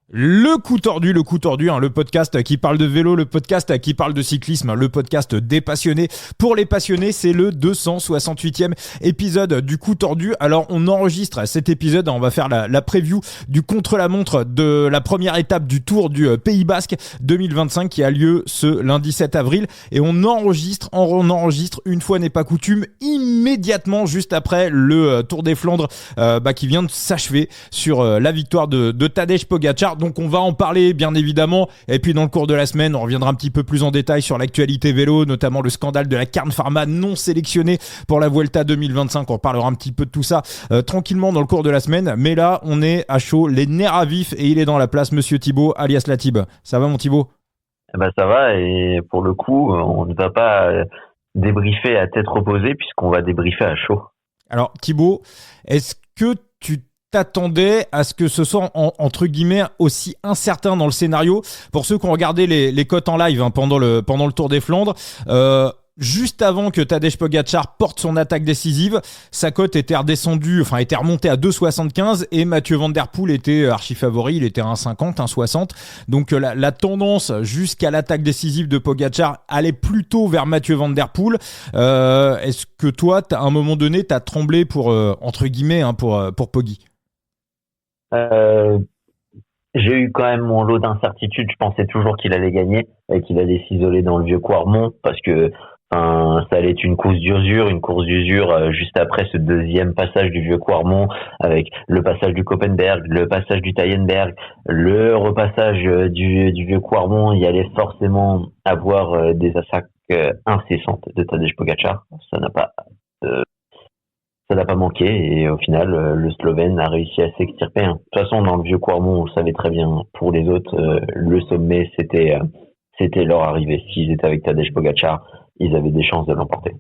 Le coup tordu, le podcast qui parle de vélo, le podcast qui parle de cyclisme, le podcast des passionnés. Pour les passionnés, c'est le 268e épisode du coup tordu. Alors, on enregistre cet épisode, on va faire la preview du contre-la-montre de la première étape du Tour du Pays Basque 2025 qui a lieu ce lundi 7 avril. Et on enregistre, une fois n'est pas coutume, immédiatement juste après le Tour des Flandres qui vient de s'achever sur la victoire de Tadej Pogačar. Donc on va en parler bien évidemment, et puis dans le cours de la semaine on reviendra un petit peu plus en détail sur l'actualité vélo, notamment le scandale de la Carne Pharma non sélectionnée pour la Vuelta 2025. On parlera un petit peu de tout ça tranquillement dans le cours de la semaine, mais là on est à chaud, les nerfs à vif, et il est dans la place, monsieur Thibaut alias Latib. Ça va mon Thibaut? Ça va, et pour le coup on ne va pas débriefer à tête reposée puisqu'on va débriefer à chaud. Alors Thibaut, est-ce que tu t'attendais à ce que ce soit entre guillemets aussi incertain dans le scénario? Pour ceux qui ont regardé les cotes en live pendant le Tour des Flandres, juste avant que Tadej Pogačar porte son attaque décisive, sa cote était remontée à 2,75 et Mathieu Van Der Poel était archi favori, il était à 1,50, 1,60. Donc la tendance jusqu'à l'attaque décisive de Pogačar allait plutôt vers Mathieu Van Der Poel. Est-ce que toi, à un moment donné, t'as tremblé pour entre guillemets pour Poggi? J'ai eu quand même mon lot d'incertitudes. Je pensais toujours qu'il allait gagner et qu'il allait s'isoler dans le vieux Quarmont parce que ça allait être une course d'usure juste après ce deuxième passage du vieux Quarmont, avec le passage du Koppenberg, le passage du Taillenberg, le repassage du vieux Quarmont. Il y allait forcément avoir des attaques incessantes de Tadej Pogačar. Ça n'a pas manqué, et au final, le Slovène a réussi à s'extirper. De toute façon, dans le vieux Quarmont, on le savait très bien. Pour les autres, le sommet, c'était leur arrivée. S'ils étaient avec Tadej Pogačar, ils avaient des chances de l'emporter.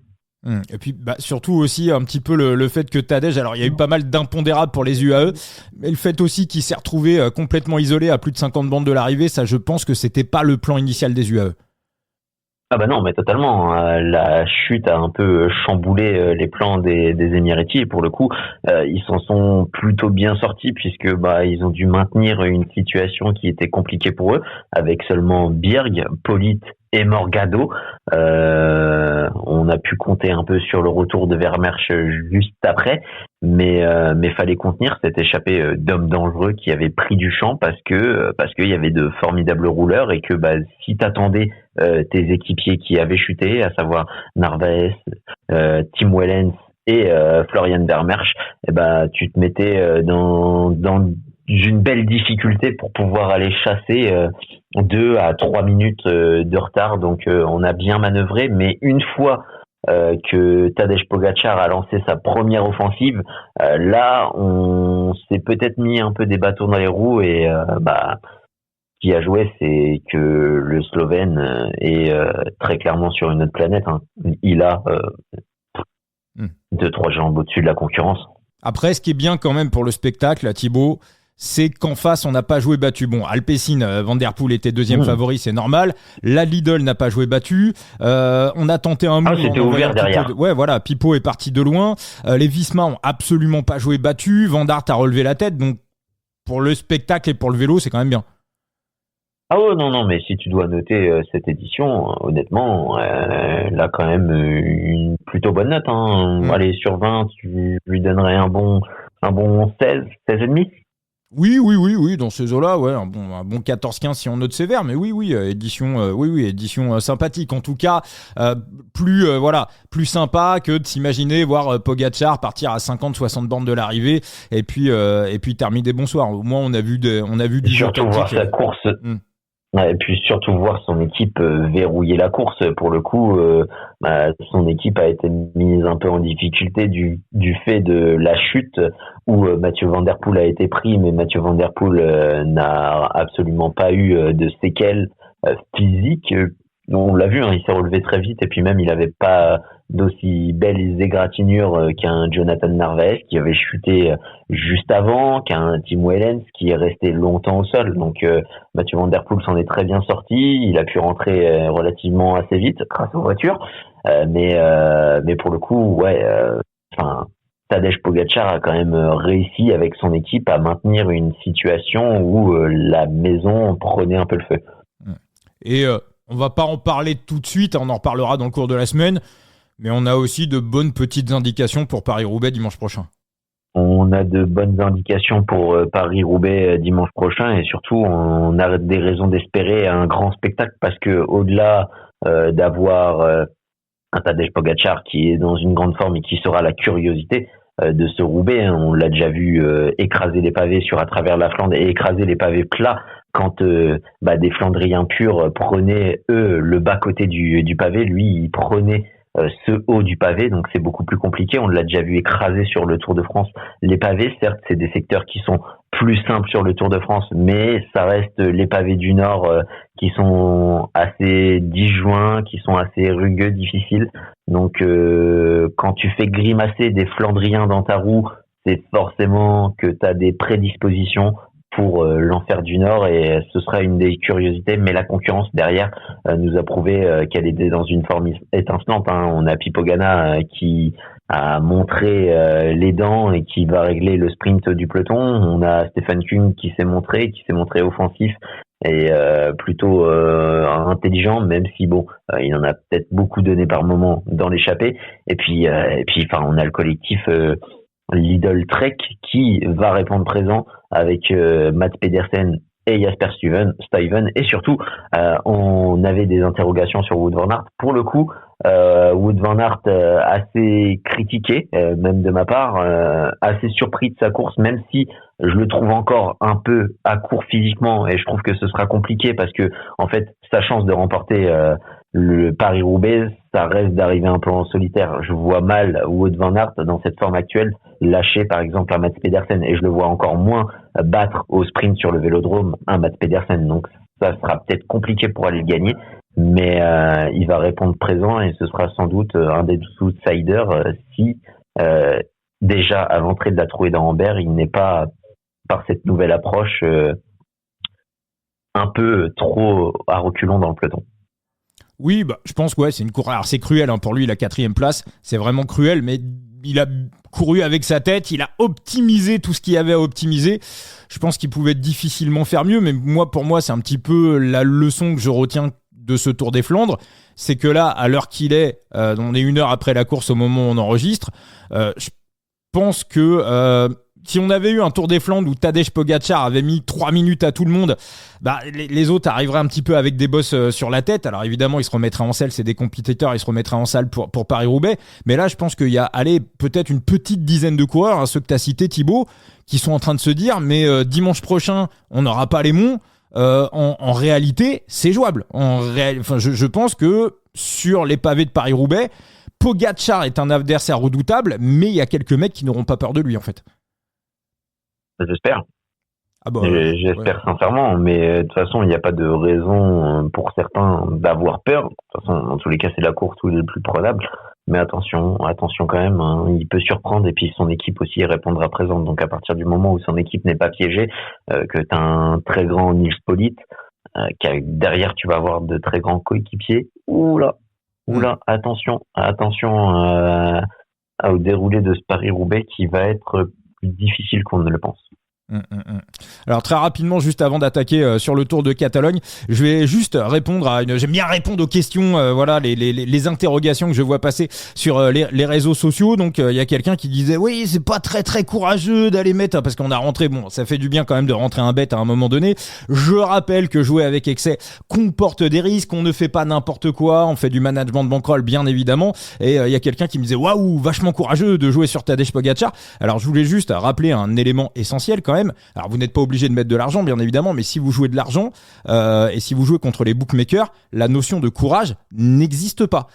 Et puis surtout aussi un petit peu le fait que Tadej, alors il y a eu pas mal d'impondérables pour les UAE, mais le fait aussi qu'il s'est retrouvé complètement isolé à plus de 50 bandes de l'arrivée, ça je pense que c'était pas le plan initial des UAE. Ah bah non, mais totalement. La chute a un peu chamboulé les plans des Émiratis, et pour le coup, ils s'en sont plutôt bien sortis puisque ils ont dû maintenir une situation qui était compliquée pour eux, avec seulement Birg, Polit et Morgado. On a pu compter un peu sur le retour de Vermersch juste après, mais fallait contenir cette échappée d'hommes dangereux qui avait pris du champ parce qu'il y avait de formidables rouleurs, et que si t'attendais tes équipiers qui avaient chuté, à savoir Narvaez, Tim Wellens et Florian Vermersch, tu te mettais dans une belle difficulté pour pouvoir aller chasser 2 à 3 minutes de retard. Donc on a bien manœuvré, mais une fois que Tadej Pogačar a lancé sa première offensive, là on s'est peut-être mis un peu des bâtons dans les roues, et ce qui a joué, c'est que le Slovène est très clairement sur une autre planète. Il a 2-3 jambes au-dessus de la concurrence. Après, ce qui est bien quand même pour le spectacle, Thibaut, c'est qu'en face, on n'a pas joué battu. Bon, Alpecin, Van Der Poel était deuxième favori, c'est normal. La Lidl n'a pas joué battu. On a tenté un move. C'était ouvert derrière. Pipo est parti de loin. Les Visma ont absolument pas joué battu. Van Aert a relevé la tête. Donc, pour le spectacle et pour le vélo, c'est quand même bien. Ah ouais, non, mais si tu dois noter cette édition, honnêtement, elle a quand même une plutôt bonne note. Allez, sur 20, tu lui donnerais un bon 16 et demi. Oui, dans ces eaux-là, ouais, un bon 14-15 si on note sévère, mais édition sympathique. En tout cas, plus sympa que de s'imaginer voir Pogačar partir à 50-60 bornes de l'arrivée et puis terminer bonsoir. Au moins, on a vu du surtout voir sa course. Et puis surtout voir son équipe verrouiller la course. Pour le coup, son équipe a été mise un peu en difficulté du fait de la chute où Mathieu Van Der Poel a été pris, mais Mathieu Van Der Poel n'a absolument pas eu de séquelles physiques. On l'a vu, il s'est relevé très vite, et puis même il n'avait pas d'aussi belles égratignures qu'un Jonathan Narvaez qui avait chuté juste avant, qu'un Tim Wellens qui est resté longtemps au sol. Donc Mathieu Van Der Poel s'en est très bien sorti, il a pu rentrer relativement assez vite grâce aux voitures, mais pour le coup, Tadej Pogačar a quand même réussi avec son équipe à maintenir une situation où la maison prenait un peu le feu. Et on va pas en parler tout de suite, on en reparlera dans le cours de la semaine, mais on a aussi de bonnes petites indications pour Paris-Roubaix dimanche prochain. On a de bonnes indications pour Paris-Roubaix dimanche prochain et surtout on a des raisons d'espérer un grand spectacle parce que au-delà d'avoir un Tadej Pogačar qui est dans une grande forme et qui sera la curiosité de ce Roubaix. On l'a déjà vu écraser les pavés à travers la Flandre et écraser les pavés plats quand des Flandriens purs prenaient, eux, le bas-côté du pavé. Lui, il prenait ce haut du pavé, donc c'est beaucoup plus compliqué. On l'a déjà vu écraser sur le Tour de France les pavés. Certes, c'est des secteurs qui sont plus simples sur le Tour de France, mais ça reste les pavés du Nord qui sont assez disjoints, qui sont assez rugueux, difficiles. Donc, quand tu fais grimacer des Flandriens dans ta roue, c'est forcément que tu as des prédispositions pour l'enfer du Nord et ce sera une des curiosités. Mais la concurrence derrière nous a prouvé qu'elle était dans une forme étincelante. On a Pipo Ganna qui a montré les dents et qui va régler le sprint du peloton. On a Stefan Küng qui s'est montré offensif et plutôt intelligent, même si il en a peut-être beaucoup donné par moment dans l'échappée. Et puis on a le collectif Lidl Trek qui va répondre présent avec Mats Pedersen et Jasper Stuyven et surtout on avait des interrogations sur Wout van Aert. Pour le coup, Wout van Aert assez critiqué, même de ma part, assez surpris de sa course, même si je le trouve encore un peu à court physiquement et je trouve que ce sera compliqué parce que en fait sa chance de remporter le Paris-Roubaix, ça reste d'arriver un peu en solitaire. Je vois mal Wout van Aert dans cette forme actuelle lâcher par exemple un Mats Pedersen et je le vois encore moins battre au sprint sur le Vélodrome un Mats Pedersen. Donc ça sera peut-être compliqué pour aller le gagner, mais il va répondre présent et ce sera sans doute un des outsiders si déjà à l'entrée de la Trouée d'Arambert il n'est pas par cette nouvelle approche un peu trop à reculons dans le peloton. Oui, je pense que c'est une course. Alors c'est cruel pour lui, la 4e place, c'est vraiment cruel, mais il a couru avec sa tête, il a optimisé tout ce qu'il y avait à optimiser. Je pense qu'il pouvait difficilement faire mieux, mais pour moi, c'est un petit peu la leçon que je retiens de ce Tour des Flandres, c'est que là, à l'heure qu'il est, on est 1 heure après la course au moment où on enregistre, je pense que si on avait eu un Tour des Flandres où Tadej Pogačar avait mis 3 minutes à tout le monde, les autres arriveraient un petit peu avec des bosses sur la tête. Alors évidemment, ils se remettraient en selle, c'est des compétiteurs, ils se remettraient en salle pour Paris-Roubaix. Mais là, je pense qu'il y a peut-être une petite dizaine de coureurs, ceux que tu as cités, Thibaut, qui sont en train de se dire, mais dimanche prochain, on n'aura pas les monts. En réalité, c'est jouable. Je pense que sur les pavés de Paris-Roubaix, Pogačar est un adversaire redoutable, mais il y a quelques mecs qui n'auront pas peur de lui, en fait. J'espère. J'espère sincèrement, mais de toute façon, il n'y a pas de raison pour certains d'avoir peur. De toute façon, dans tous les cas, c'est la course où il est le plus prenable. Mais attention quand même, il peut surprendre et puis son équipe aussi répondra présente. Donc à partir du moment où son équipe n'est pas piégée, que tu as un très grand Nils Politt, derrière tu vas avoir de très grands coéquipiers. Oula, attention au déroulé de ce Paris-Roubaix qui va être plus difficile qu'on ne le pense. Alors très rapidement, juste avant d'attaquer sur le Tour de Catalogne, je vais juste répondre j'aime bien répondre aux questions, les interrogations que je vois passer sur les réseaux sociaux. Donc il y a quelqu'un qui disait oui, c'est pas très très courageux d'aller mettre, parce qu'on a rentré, ça fait du bien quand même de rentrer un bet à un moment donné. Je rappelle que jouer avec excès comporte des risques, on ne fait pas n'importe quoi, on fait du management de bankroll bien évidemment. Et il y a quelqu'un qui me disait waouh, vachement courageux de jouer sur Tadej Pogačar. Alors je voulais juste rappeler un élément essentiel quand même. Alors vous n'êtes pas obligé de mettre de l'argent bien évidemment, mais si vous jouez de l'argent et si vous jouez contre les bookmakers, la notion de courage n'existe pas.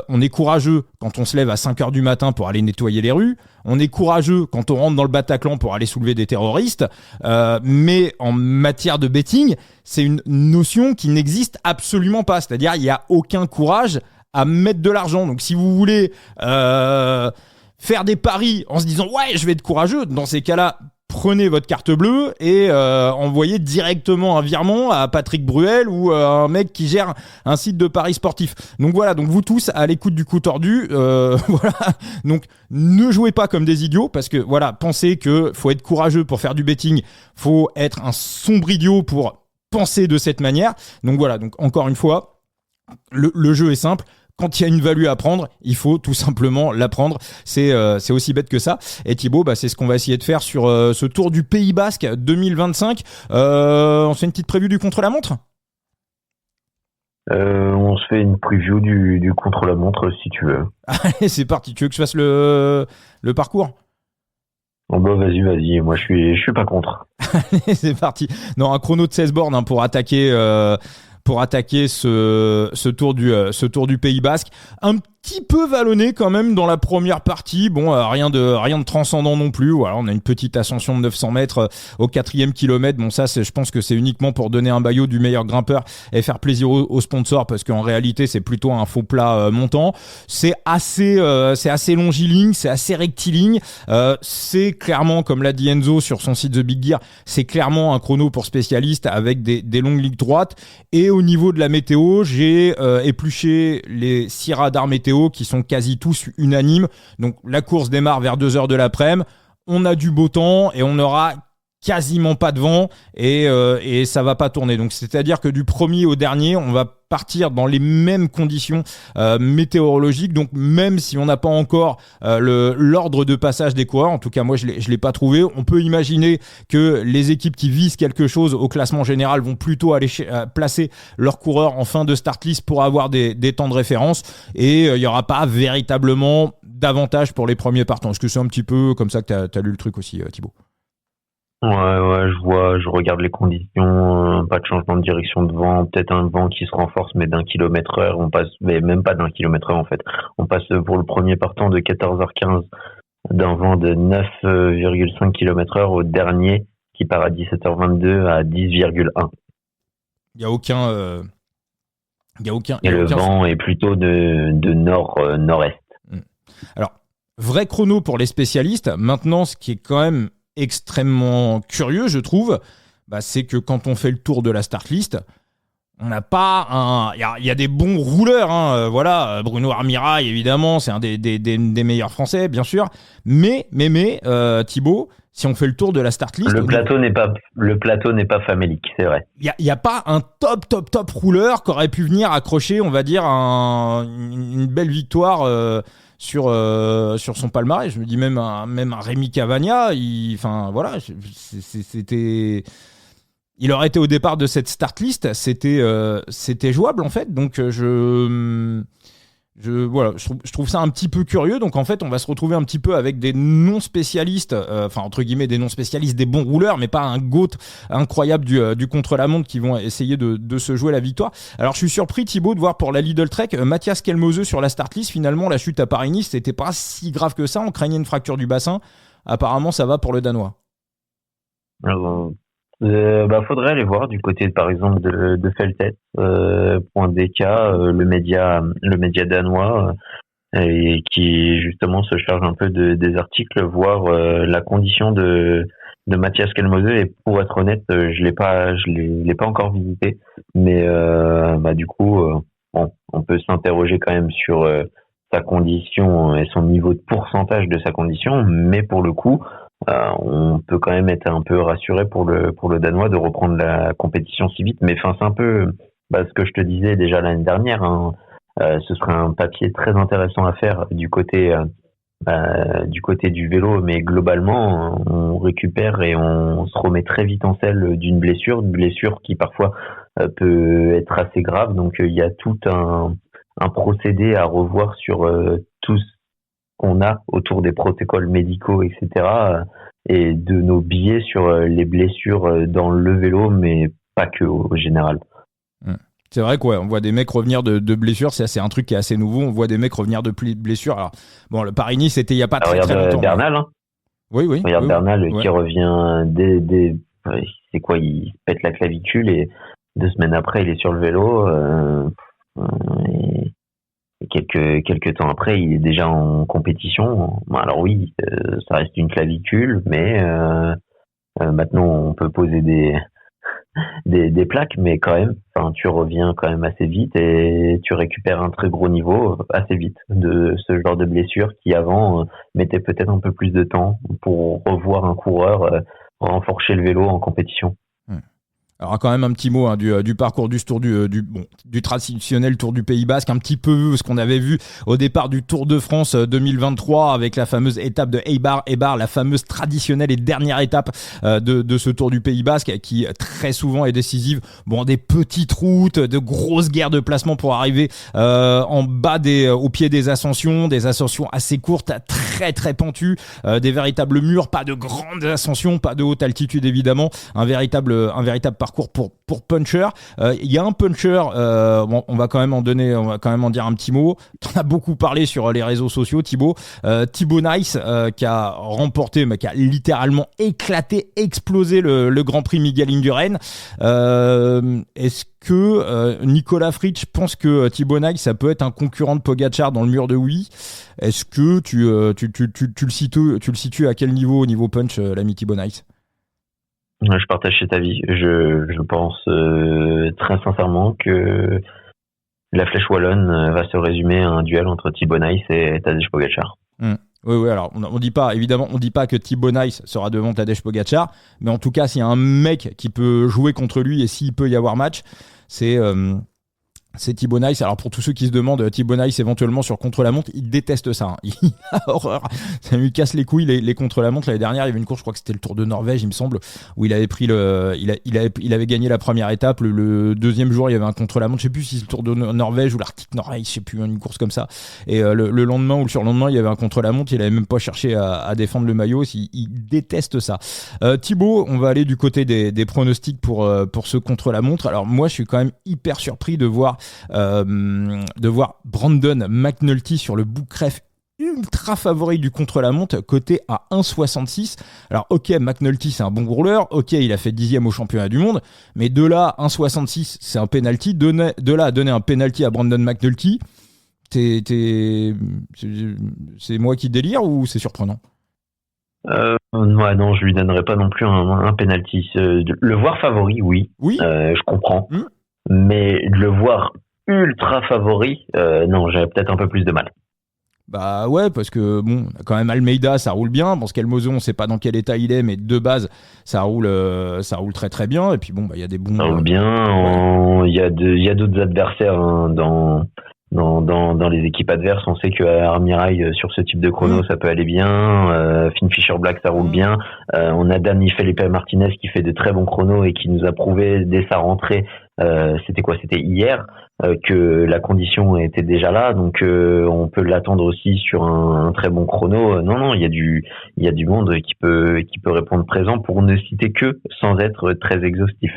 On est courageux quand on se lève à 5h du matin pour aller nettoyer les rues, on est courageux quand on rentre dans le Bataclan pour aller soulever des terroristes, mais en matière de betting, c'est une notion qui n'existe absolument pas, c'est-à-dire il n'y a aucun courage à mettre de l'argent. Donc si vous voulez faire des paris en se disant ouais, je vais être courageux, dans ces cas-là, prenez votre carte bleue et envoyez directement un virement à Patrick Bruel ou à un mec qui gère un site de paris sportif. Donc voilà, donc vous tous à l'écoute du coup tordu, voilà. Donc ne jouez pas comme des idiots parce que voilà, pensez que faut être courageux pour faire du betting, faut être un sombre idiot pour penser de cette manière. Donc voilà, donc encore une fois, le jeu est simple. Quand il y a une value à prendre, il faut tout simplement la prendre. C'est aussi bête que ça. Et Thibaut, c'est ce qu'on va essayer de faire sur ce Tour du Pays Basque 2025. On se fait une petite preview du contre-la-montre ? On se fait une preview du contre-la-montre si tu veux. Allez, c'est parti. Tu veux que je fasse le parcours ? Oh vas-y. Moi, je suis pas contre. Allez, c'est parti. Non, un chrono de 16 bornes pour attaquer ce tour du Pays Basque. Un petit peu vallonné quand même dans la première partie. Bon, rien de transcendant non plus. Voilà, on a une petite ascension de 900 mètres au 4e kilomètre. Bon, ça, je pense que c'est uniquement pour donner un maillot du meilleur grimpeur et faire plaisir aux sponsors parce qu'en réalité, c'est plutôt un faux plat montant. C'est assez longiligne, c'est assez rectiligne. C'est clairement, comme l'a dit Enzo sur son site The Big Gear, c'est clairement un chrono pour spécialistes avec des longues lignes droites. Et au niveau de la météo, j'ai épluché les 6 radars météo qui sont quasi tous unanimes. Donc la course démarre vers 2h de l'après-midi. On a du beau temps et on aura quasiment pas de vent et ça va pas tourner. Donc c'est-à-dire que du premier au dernier, on va partir dans les mêmes conditions météorologiques. Donc même si on n'a pas encore l'ordre de passage des coureurs, en tout cas moi je l'ai pas trouvé, on peut imaginer que les équipes qui visent quelque chose au classement général vont plutôt aller placer leurs coureurs en fin de start list pour avoir des temps de référence et il y aura pas véritablement d'avantage pour les premiers partants. Est-ce que c'est un petit peu comme ça que t'as lu le truc aussi, Thibaut ? Ouais, je regarde les conditions, pas de changement de direction de vent, peut-être un vent qui se renforce, mais d'1 km/h, on passe, mais même pas d'1 km/h en fait. On passe pour le premier partant de 14h15 d'un vent de 9,5 km/h au dernier qui part à 17h22 à 10,1. Il y a aucun. Et le vent est plutôt de nord-est. Alors, vrai chrono pour les spécialistes. Maintenant, ce qui est quand même extrêmement curieux, je trouve, c'est que quand on fait le tour de la start list, on n'a pas il y a des bons rouleurs, hein, voilà, Bruno Armirail évidemment, c'est un des meilleurs Français bien sûr, mais Thibaut, si on fait le tour de la start list, le plateau n'est pas famélique, c'est vrai. Il y a pas un top rouleur qui aurait pu venir accrocher, on va dire une belle victoire sur son palmarès. Je me dis même un Rémi Cavagna, il aurait été au départ de cette start list, c'était jouable en fait. Donc je trouve ça un petit peu curieux. Donc en fait, on va se retrouver un petit peu avec des non spécialistes, entre guillemets des non spécialistes, des bons rouleurs, mais pas un GOAT incroyable du contre-la-montre qui vont essayer de se jouer la victoire. Alors je suis surpris, Thibaut, de voir pour la Lidl Trek Mathias Kelmose sur la start list. Finalement, la chute à Paris-Nice, c'était pas si grave que ça. On craignait une fracture du bassin. Apparemment, ça va pour le Danois. Faudrait aller voir du côté par exemple de Feltet, .dk, le média danois, et qui justement se charge un peu des articles, voir la condition de Mathias Kelmose. Et pour être honnête, je l'ai pas encore visité, mais du coup on peut s'interroger quand même sur sa condition et son niveau de pourcentage de sa condition, mais pour le coup on peut quand même être un peu rassuré pour le Danois de reprendre la compétition si vite. Mais c'est un peu ce que je te disais déjà l'année dernière, hein. Ce serait un papier très intéressant à faire du côté du vélo, mais globalement on récupère et on se remet très vite en selle d'une blessure qui parfois peut être assez grave. Donc il y a tout un procédé à revoir sur tout ce qu'on a autour des protocoles médicaux, etc., et de nos biais sur les blessures dans le vélo, mais pas que au général. C'est vrai qu'on voit des mecs revenir de blessures, c'est un truc qui est assez nouveau. On voit des mecs revenir de blessures. Alors, bon, le Paris-Nice, c'était il n'y a pas très longtemps. Bernal, hein. Oui. Regarde Bernal qui revient c'est quoi, il pète la clavicule et 2 semaines après, il est sur le vélo. Et quelques temps après, il est déjà en compétition. Alors oui, ça reste une clavicule, mais Maintenant, on peut poser des plaques, mais quand même, enfin, tu reviens quand même assez vite et tu récupères un très gros niveau assez vite de ce genre de blessure qui avant mettait peut-être un peu plus de temps pour revoir un coureur renforcer le vélo en compétition. Alors quand même un petit mot du parcours du Tour du traditionnel Tour du Pays Basque, un petit peu ce qu'on avait vu au départ du Tour de France 2023 avec la fameuse étape de Eibar, la fameuse traditionnelle et dernière étape de ce Tour du Pays Basque qui très souvent est décisive. Bon, des petites routes, de grosses guerres de placement pour arriver en bas au pied des ascensions assez courtes, très très pentues, des véritables murs, pas de grandes ascensions, pas de haute altitude évidemment, un véritable parcours pour puncher. Il y a un puncher, on va quand même en dire un petit mot. T'en as beaucoup parlé sur les réseaux sociaux, Thibaut. Thibaut Nice qui a remporté, mais qui a littéralement explosé le Grand Prix Miguel Indurain. Est-ce que Nicolas Fritsch pense que Thibaut Nice ça peut être un concurrent de Pogačar dans le mur de oui? Est-ce que tu le situes à quel niveau au niveau punch, l'ami Thibaut Nice? Je partage cet avis. Je pense très sincèrement que la Flèche Wallonne va se résumer à un duel entre Thibaut Nice et Tadej Pogačar. Oui, alors on dit pas que Thibaut Nice sera devant Tadej Pogačar, mais en tout cas, s'il y a un mec qui peut jouer contre lui et s'il peut y avoir match, c'est Thibaut Nice. Alors pour tous ceux qui se demandent, Thibaut Nice éventuellement sur contre-la-montre, il déteste ça. Il a horreur. Ça lui casse les couilles les contre-la-montre. L'année dernière, il y avait une course, je crois que c'était le Tour de Norvège, il me semble, où il avait pris il avait gagné la première étape. Le deuxième jour, il y avait un contre-la-montre. Je sais plus si c'est le Tour de Norvège ou l'Arctique Norvège, je sais plus, une course comme ça. Et le lendemain ou le surlendemain, il y avait un contre-la-montre. Il avait même pas cherché à défendre le maillot. Il déteste ça. Thibaut, on va aller du côté des pronostics pour ce contre-la-montre. Alors moi, je suis quand même hyper surpris de voir Brandon McNulty sur le boucref ultra favori du contre-la-montre, coté à 1,66. Alors ok, McNulty c'est un bon rouleur, ok il a fait 10e au championnat du monde, mais de là 1,66 c'est un penalty, de là à donner un penalty à Brandon McNulty, c'est moi qui délire ou c'est surprenant? Ouais, non, je lui donnerais pas non plus un penalty. Le voir favori, oui. Je comprends. Mais le voir ultra favori, non, j'aurais peut-être un peu plus de mal. Bah ouais, parce que bon, quand même Almeida, ça roule bien. Bon, Schelmozo, on sait pas dans quel état il est, mais de base, ça roule très très bien. Et puis bon, bah il y a des bons. Ça roule bien. Il y a d'autres adversaires dans les équipes adverses. On sait que Armirail sur ce type de chrono, ça peut aller bien. Finn Fisher Black, ça roule bien. On a Dani Felipe Martinez qui fait de très bons chronos et qui nous a prouvé dès sa rentrée. C'était hier que la condition était déjà là, donc on peut l'attendre aussi sur un très bon chrono. Non, il y a du monde qui peut répondre présent pour ne citer que sans être très exhaustif.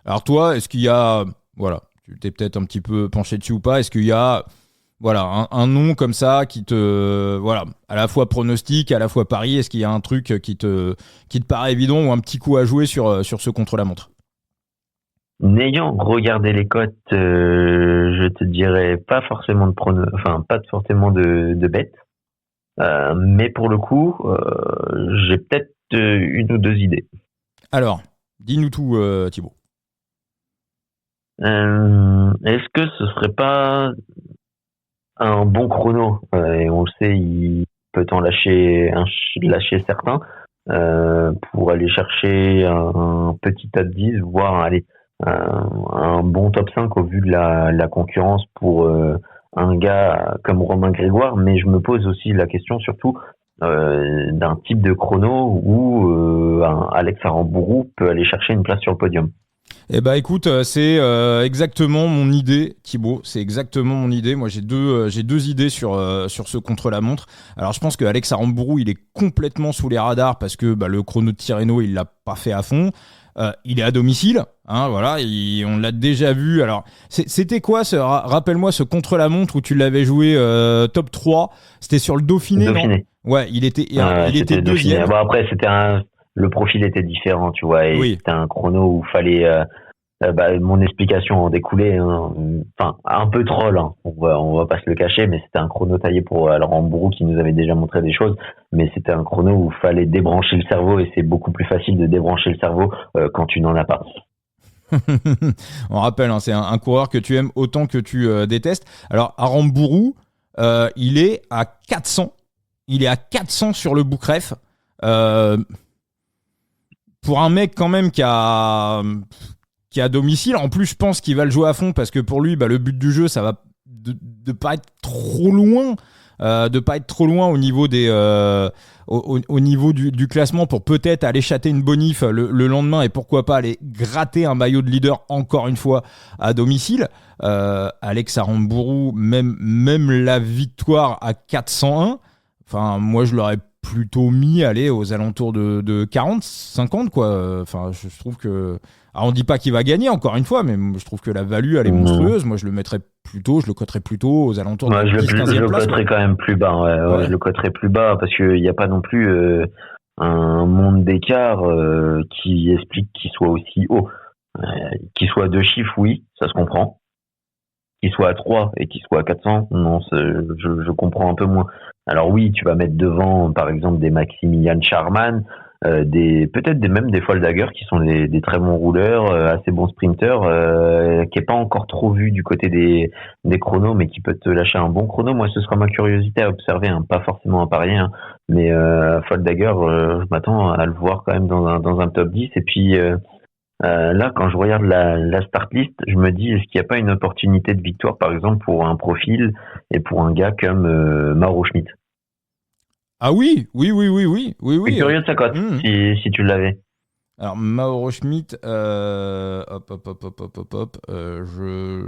Alors toi, est-ce qu'il y a, voilà, tu t'es peut-être un petit peu penché dessus ou pas, est-ce qu'il y a un nom comme ça qui te, à la fois pronostic, à la fois pari, est-ce qu'il y a un truc qui te paraît évident ou un petit coup à jouer sur ce contre-la-montre? N'ayant regardé les cotes, je te dirais pas forcément pas forcément de bêtes, mais pour le coup, j'ai peut-être une ou deux idées. Alors, dis-nous tout, Thibaut. Est-ce que ce serait pas un bon chrono, et on le sait, il peut en lâcher certains, pour aller chercher un petit top 10, voire aller un bon top 5 au vu de la concurrence pour un gars comme Romain Grégoire, mais je me pose aussi la question surtout d'un type de chrono où Alex Aramburu peut aller chercher une place sur le podium. Eh ben écoute, c'est exactement mon idée, Thibaut. C'est exactement mon idée. Moi, j'ai deux idées sur ce contre-la-montre. Alors, je pense que Alex Aramburu, il est complètement sous les radars parce que le chrono de Tirreno, il l'a pas fait à fond. Il est à domicile, hein, voilà. On l'a déjà vu. Alors, c'était quoi rappelle-moi ce contre-la-montre où tu l'avais joué top 3. C'était sur le Dauphiné, non? Ouais, il était deuxième. Bon, après, le profil était différent, tu vois, et oui. C'était un chrono où fallait Mon explication en découlait, hein, enfin un peu troll, hein, on va pas se le cacher, mais c'était un chrono taillé pour Laurent Bourou qui nous avait déjà montré des choses, mais c'était un chrono où il fallait débrancher le cerveau et c'est beaucoup plus facile de débrancher le cerveau quand tu n'en as pas. On rappelle, hein, c'est un coureur que tu aimes autant que tu détestes. Alors Aramburu, il est à 400. Il est à 400 sur le Boukref. Pour un mec quand même qui a domicile, en plus je pense qu'il va le jouer à fond parce que pour lui, le but du jeu, ça va de pas être trop loin, au niveau au niveau du classement pour peut-être aller châter une bonif le lendemain et pourquoi pas aller gratter un maillot de leader encore une fois à domicile. Alex Aramburu, même la victoire à 401, enfin moi je l'aurais plutôt mis aux alentours de 40, 50 quoi. Enfin je trouve que on dit pas qu'il va gagner encore une fois, mais je trouve que la value elle est monstrueuse. Moi je le coterais plutôt aux alentours de 10-15e place. Je le coterais quand même plus bas, ouais. Je le coterais plus bas parce qu'il n'y a pas non plus un monde d'écart qui explique qu'il soit aussi haut. Qu'il soit à 2 chiffres, oui, ça se comprend. Qu'il soit à 3 et qu'il soit à 400, non, je comprends un peu moins. Alors oui, tu vas mettre devant, par exemple, des Maximilian Charman, peut-être même des Foldager qui sont des très bons rouleurs, assez bons sprinters, qui est pas encore trop vu du côté des chronos, mais qui peut te lâcher un bon chrono. Moi, ce sera ma curiosité à observer, hein, pas forcément à parier, hein, mais Foldager, je m'attends à le voir quand même dans un top 10. Et puis là, quand je regarde la start list, je me dis, est-ce qu'il n'y a pas une opportunité de victoire, par exemple, pour un profil et pour un gars comme Mauro Schmidt? Ah oui. C'est curieux de sa cote, si tu l'avais. Alors, Mauro Schmidt, je le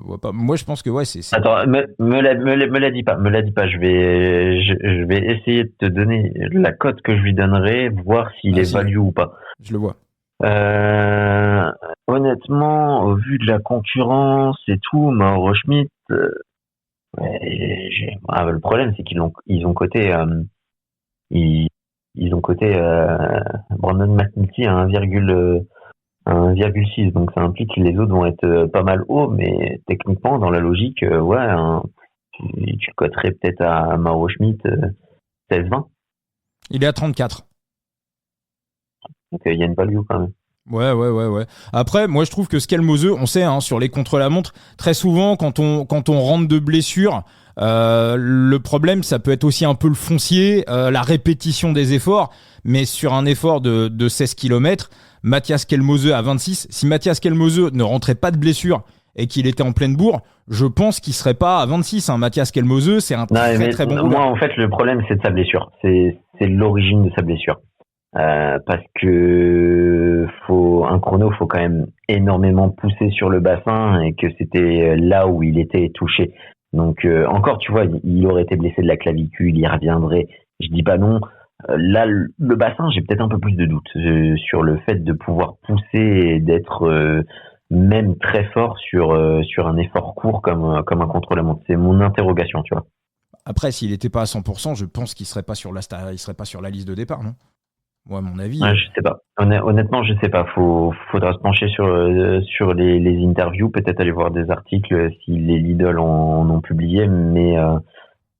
vois pas. Moi, je pense que ouais, c'est. Attends, me la dis pas. Je vais essayer de te donner la cote que je lui donnerai, voir s'il est value ou pas. Je le vois. Honnêtement, au vu de la concurrence et tout, Mauro Schmidt, le problème c'est ils ont coté Brandon McNulty à 1,6, donc ça implique que les autres vont être pas mal hauts, mais techniquement dans la logique, tu le coterais peut-être à Mauro Schmidt 16-20. Il est à 34. Donc il y a une value quand même. Ouais. Après, moi, je trouve que Skelmose, on sait, hein, sur les contre-la-montre, très souvent, quand on rentre de blessure, le problème, ça peut être aussi un peu le foncier, la répétition des efforts, mais sur un effort de 16 km, Mathias Skelmose à 26, si Mathias Skelmose ne rentrait pas de blessure et qu'il était en pleine bourre, je pense qu'il serait pas à 26. Hein. Mathias Skelmose, c'est un très bon rouleur. Moi, en fait, le problème, c'est de sa blessure. C'est l'origine de sa blessure. Parce que un chrono, faut quand même énormément pousser sur le bassin et que c'était là où il était touché. Donc encore, tu vois, il aurait été blessé de la clavicule, il reviendrait. Je dis pas non. Là, le bassin, j'ai peut-être un peu plus de doute sur le fait de pouvoir pousser et d'être même très fort sur un effort court comme un contre-la-montre. C'est mon interrogation, tu vois. Après, s'il n'était pas à 100%, je pense qu'il serait pas sur la liste de départ, non? Moi, à mon avis. Je sais pas. Honnêtement, je sais pas. Faudra se pencher sur les interviews, peut-être aller voir des articles si les Lidl en ont publié. Mais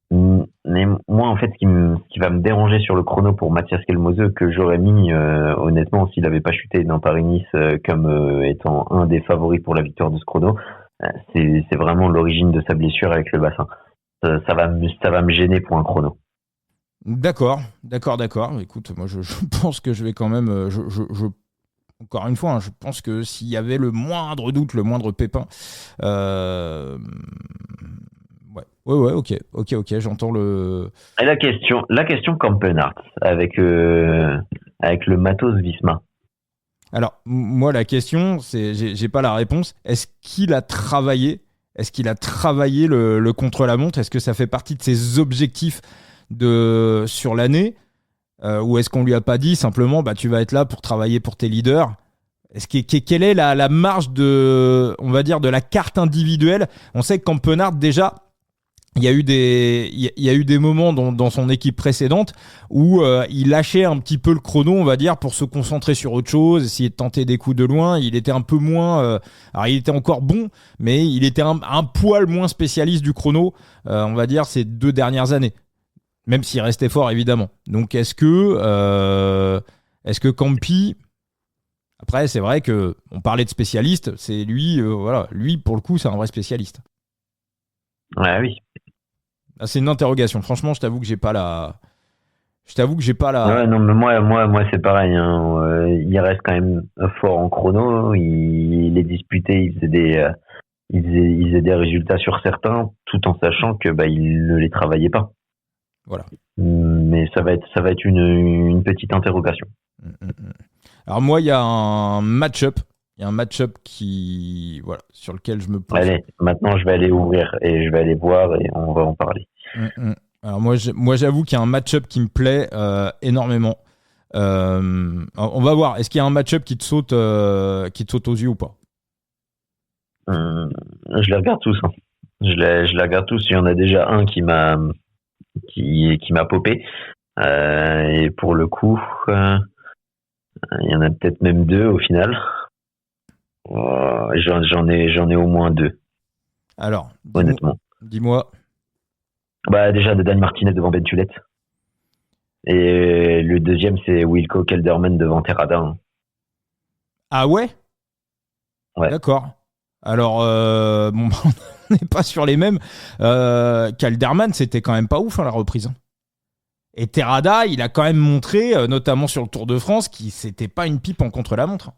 moi, en fait, ce qui va me déranger sur le chrono pour Mathias Skelmose, que j'aurais mis, honnêtement, s'il n'avait pas chuté dans Paris-Nice comme étant un des favoris pour la victoire de ce chrono, c'est vraiment l'origine de sa blessure avec le bassin. Ça va me gêner pour un chrono. D'accord. Écoute, moi, je pense que je vais quand même. Encore une fois, hein, je pense que s'il y avait le moindre doute, le moindre pépin. Ouais, ok, j'entends le. Et la question Campenart avec le matos Visma. Alors, moi, la question, c'est, j'ai pas la réponse. Est-ce qu'il a travaillé le contre-la-montre? Est-ce que ça fait partie de ses objectifs sur l'année, ou est-ce qu'on lui a pas dit simplement tu vas être là pour travailler pour tes leaders? Quelle est la marge on va dire de la carte individuelle? On sait que Campenart déjà il y a eu des moments dans son équipe précédente où il lâchait un petit peu le chrono, on va dire, pour se concentrer sur autre chose, essayer de tenter des coups de loin. Il était un peu moins, alors il était encore bon, mais il était un poil moins spécialiste du chrono, on va dire, ces 2 dernières années. Même s'il restait fort, évidemment. Donc est-ce que Campi, après c'est vrai que on parlait de spécialiste, c'est lui, voilà, lui pour le coup c'est un vrai spécialiste. Ouais, oui. Ah, c'est une interrogation. Franchement, je t'avoue que j'ai pas la. Ouais, non, mais moi, c'est pareil. Hein. Il reste quand même fort en chrono. Il est disputé. Il faisait des résultats sur certains, tout en sachant que il ne les travaillait pas. Voilà. Mais ça va être une petite interrogation. Alors moi, il y a un match-up. Il y a un match-up sur lequel je me pose. Allez, maintenant je vais aller ouvrir et je vais aller voir et on va en parler. Alors moi, j'avoue qu'il y a un match-up qui me plaît énormément. On va voir. Est-ce qu'il y a un match-up qui te saute aux yeux ou pas? Je les regarde tous. Hein. Je les regarde tous. Il y en a déjà un qui m'a popé. Et pour le coup, il y en a peut-être même 2 au final. J'en ai au moins 2. Alors, honnêtement. Dis-moi. Déjà de Dani Martinez devant Ben Tulette. Et le deuxième, c'est Wilco Kelderman devant Terrada. Hein. Ah ouais? Ouais. D'accord. Alors, on n'est pas sur les mêmes. Kelderman, c'était quand même pas ouf, la reprise. Hein. Et Terrada, il a quand même montré, notamment sur le Tour de France, qu'il c'était pas une pipe en contre-la-montre.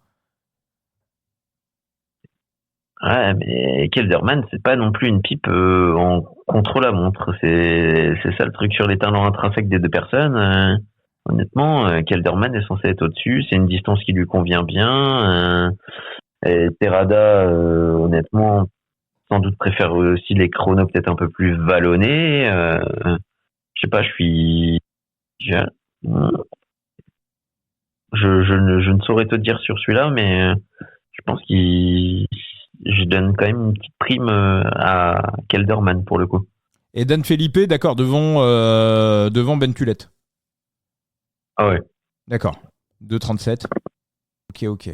Ouais, mais Kelderman, c'est pas non plus une pipe en contre-la-montre. C'est ça le truc sur les talents intrinsèques des 2 personnes. Honnêtement, Kelderman est censé être au-dessus. C'est une distance qui lui convient bien. Et Terrada, honnêtement, sans doute préfère aussi les chronos peut-être un peu plus vallonnés. Je sais pas, je ne saurais te dire sur celui-là, mais je pense je donne quand même une petite prime à Kelderman pour le coup. Et Dan Felipe, d'accord, devant Ben Tulette. Ah ouais. D'accord. 2,37. Ok.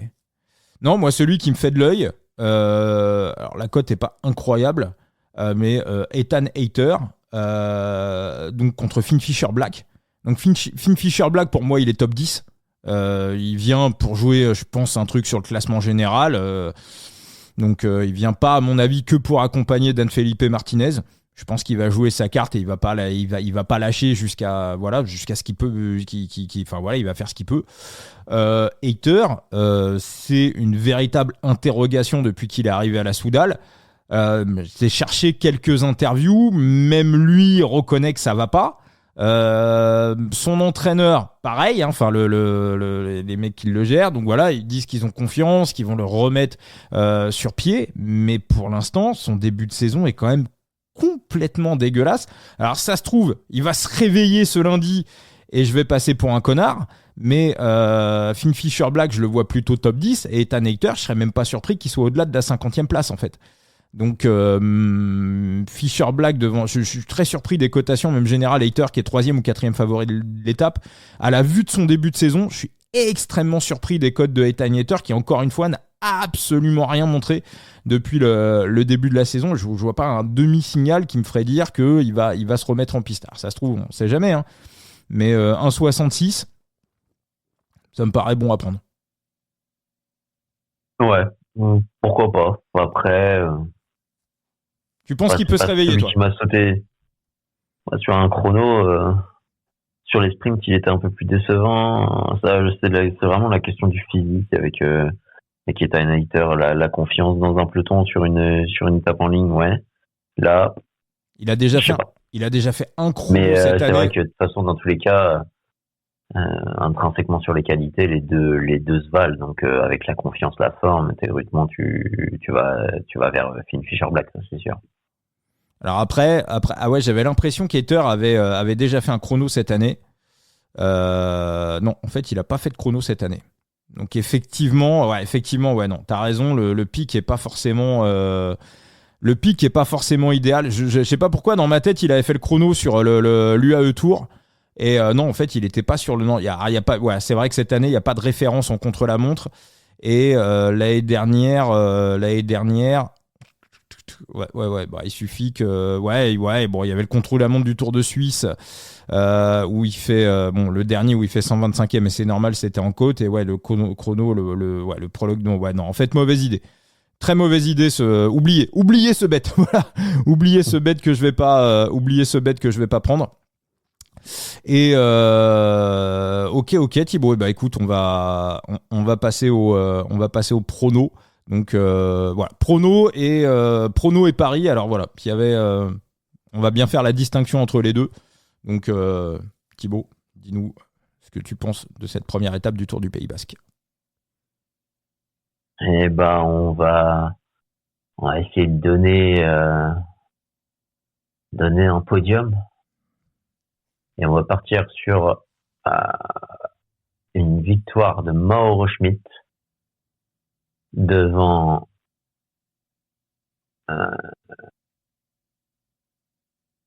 Non, moi, celui qui me fait de l'œil, alors la cote n'est pas incroyable, mais Ethan Hayter, donc contre Finn Fisher Black. Donc Finn Fisher Black, pour moi, il est top 10. Il vient pour jouer, je pense, un truc sur le classement général. Donc il vient pas, à mon avis, que pour accompagner Dan Felipe Martinez. Je pense qu'il va jouer sa carte et il va pas lâcher jusqu'à ce qu'il peut. Il va faire ce qu'il peut. Hayter, c'est une véritable interrogation depuis qu'il est arrivé à la Soudal. J'ai cherché quelques interviews, même lui reconnaît que ça va pas. Son entraîneur, pareil, hein, les mecs qui le gèrent, donc voilà, ils disent qu'ils ont confiance, qu'ils vont le remettre sur pied, mais pour l'instant, son début de saison est quand même complètement dégueulasse. Alors ça se trouve, il va se réveiller ce lundi et je vais passer pour un connard, mais Finn Fisher Black, je le vois plutôt top 10, et Ethan Hayter, je serais même pas surpris qu'il soit au-delà de la 50e place en fait. Donc Fisher Black devant, je suis très surpris des cotations, même Général Hayter qui est 3e ou 4e favori de l'étape. À la vue de son début de saison, je suis extrêmement surpris des cotes de Ethan Hayter qui encore une fois n'a absolument rien montré depuis le début de la saison. Je vois pas un demi-signal qui me ferait dire qu'il va se remettre en piste. Alors ça se trouve, on sait jamais, hein. Mais 1,66, ça me paraît bon à prendre. Ouais, pourquoi pas. Après... Tu penses qu'il peut se réveiller, toi? Qui m'a sauté sur un chrono, sur les sprints, il était un peu plus décevant. Ça, c'est vraiment la question du physique avec Ethan Hayter, la confiance dans un peloton sur une étape en ligne, ouais. Là, il a déjà fait un chrono cette année. C'est vrai que de toute façon, dans tous les cas, intrinsèquement sur les qualités, les deux se valent. Donc avec la confiance, la forme, théoriquement, tu vas vers Finn Fisher Black, ça c'est sûr. Alors après, ah ouais, j'avais l'impression qu'Hater avait déjà fait un chrono cette année. Non, en fait, il a pas fait de chrono cette année. Donc effectivement, ouais, non, t'as raison, le pic est pas forcément Le pic est pas forcément idéal. Je sais pas pourquoi, dans ma tête, il avait fait le chrono sur l'UAE Tour. Et non, en fait, il était pas sur le... Non, il y a pas... Ouais, c'est vrai que cette année, il n'y a pas de référence en contre-la-montre. Et l'année dernière... Ouais. Bah, il suffit que... Ouais, bon, il y avait le contre-la-montre du Tour de Suisse, où il fait... le dernier où il fait 125e, et c'est normal, c'était en côte. Et ouais, le chrono, le prologue... Non, en fait, mauvaise idée. Très mauvaise idée, oubliez ce bet. Voilà. Oubliez ce bet que je vais pas prendre. Et ok Thibaut, bah écoute, on va passer au prono. Donc voilà, prono et pari. Alors voilà, il y avait on va bien faire la distinction entre les deux. Donc Thibaut, dis-nous ce que tu penses de cette première étape du Tour du Pays Basque. Eh ben, on va essayer de donner un podium. Et on va partir sur une victoire de Mauro Schmid devant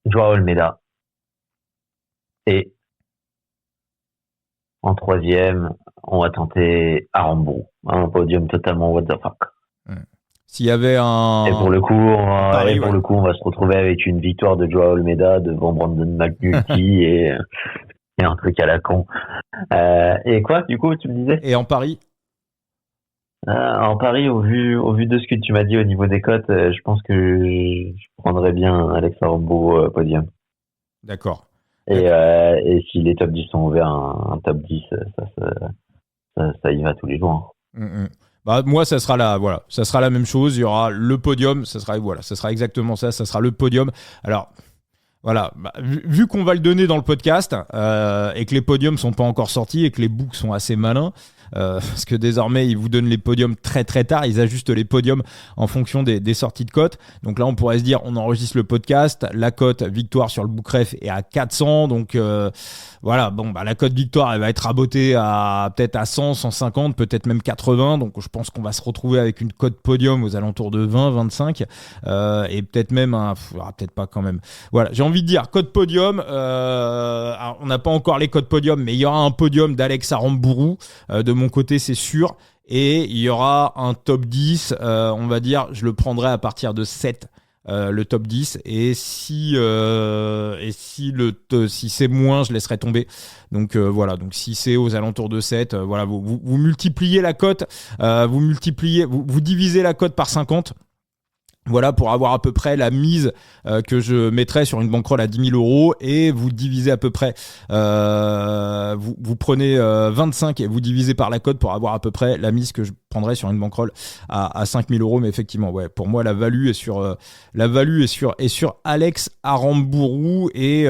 Joao Almeida. Et en troisième, on va tenter Aramburu, un podium totalement what the fuck. S'il y avait un... Et pour le coup, on va se retrouver avec une victoire de Joao Almeida devant Brandon McNulty et un truc à la con. Et quoi, du coup, tu me disais? Et en Paris? En Paris, au vu de ce que tu m'as dit au niveau des cotes, je pense que je prendrais bien Alex Aramburu podium. D'accord. Et si les top 10 sont ouverts, un top 10, ça y va tous les jours. Hein. Bah, moi, ça sera la même chose. Il y aura le podium. Ça sera exactement ça. Ça sera le podium. Alors, voilà. Bah, vu qu'on va le donner dans le podcast et que les podiums sont pas encore sortis et que les books sont assez malins, parce que désormais ils vous donnent les podiums très très tard, ils ajustent les podiums en fonction des sorties de cote. Donc là on pourrait se dire, on enregistre le podcast, la cote victoire sur le Bookref est à 400, donc voilà, bon bah la cote victoire elle va être rabotée à peut-être à 100, 150, peut-être même 80, donc je pense qu'on va se retrouver avec une cote podium aux alentours de 20, 25 et peut-être même peut-être pas quand même. Voilà, j'ai envie de dire cote podium, alors, on n'a pas encore les cotes podium, mais il y aura un podium d'Alex Aramburu, de mon côté c'est sûr, et il y aura un top 10, on va dire, je le prendrai à partir de 7, le top 10, et si c'est moins, je laisserai tomber. Donc voilà, donc si c'est aux alentours de 7, voilà, vous multipliez la cote, vous divisez la cote par 50. Voilà, pour avoir à peu près la mise que je mettrais sur une bankroll à 10 000 euros, et vous divisez à peu près, vous prenez 25 et vous divisez par la cote pour avoir à peu près la mise que je prendrais sur une bankroll à 5 000 euros. Mais effectivement, ouais, pour moi, la value est sur Alex Aramburu et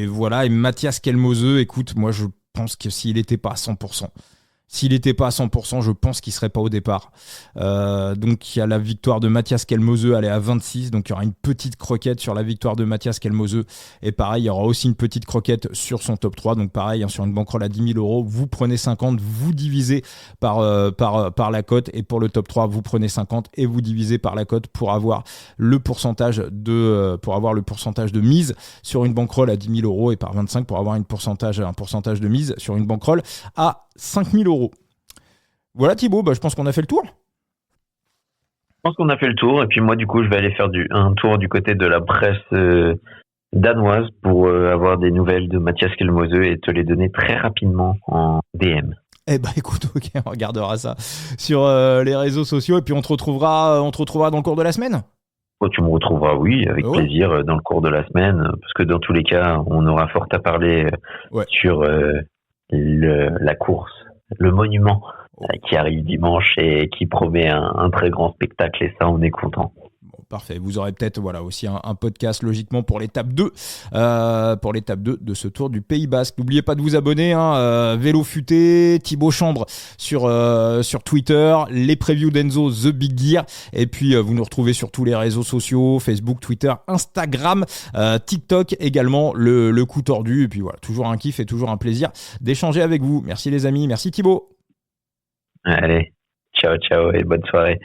voilà, et Mathias Kelmose. Écoute, moi, je pense que s'il n'était pas à 100%, je pense qu'il ne serait pas au départ. Donc il y a la victoire de Mathias Kelmose, elle est à 26, donc il y aura une petite croquette sur la victoire de Mathias Kelmose. Et pareil, il y aura aussi une petite croquette sur son top 3. Donc pareil, hein, sur une bankroll à 10 000 euros, vous prenez 50, vous divisez par la cote. Et pour le top 3, vous prenez 50 et vous divisez par la cote pour avoir le pourcentage de mise sur une bankroll à 10 000 euros, et par 25 pour avoir un pourcentage de mise sur une bankroll à 5 000 euros. Voilà Thibaut, bah, je pense qu'on a fait le tour. Je pense qu'on a fait le tour, et puis moi du coup je vais aller faire un tour du côté de la presse danoise pour avoir des nouvelles de Mathias Kelmose et te les donner très rapidement en DM. Eh ben écoute, ok, on regardera ça sur les réseaux sociaux, et puis on te retrouvera dans le cours de la semaine. Oh, tu me retrouveras, oui, avec plaisir dans le cours de la semaine, parce que dans tous les cas, on aura fort à parler sur la course, le monument qui arrive dimanche et qui promet un très grand spectacle, et ça, on est content. Bon, parfait. Vous aurez peut-être aussi un podcast logiquement pour l'étape 2 de ce Tour du Pays Basque. N'oubliez pas de vous abonner, Vélo Futé, Thibaut Chambre sur Twitter, les previews d'Enzo, The Big Gear, et puis vous nous retrouvez sur tous les réseaux sociaux, Facebook, Twitter, Instagram, TikTok également, le coup tordu. Et puis voilà, toujours un kiff et toujours un plaisir d'échanger avec vous. Merci les amis, merci Thibaut. Allez, ciao et bonne soirée.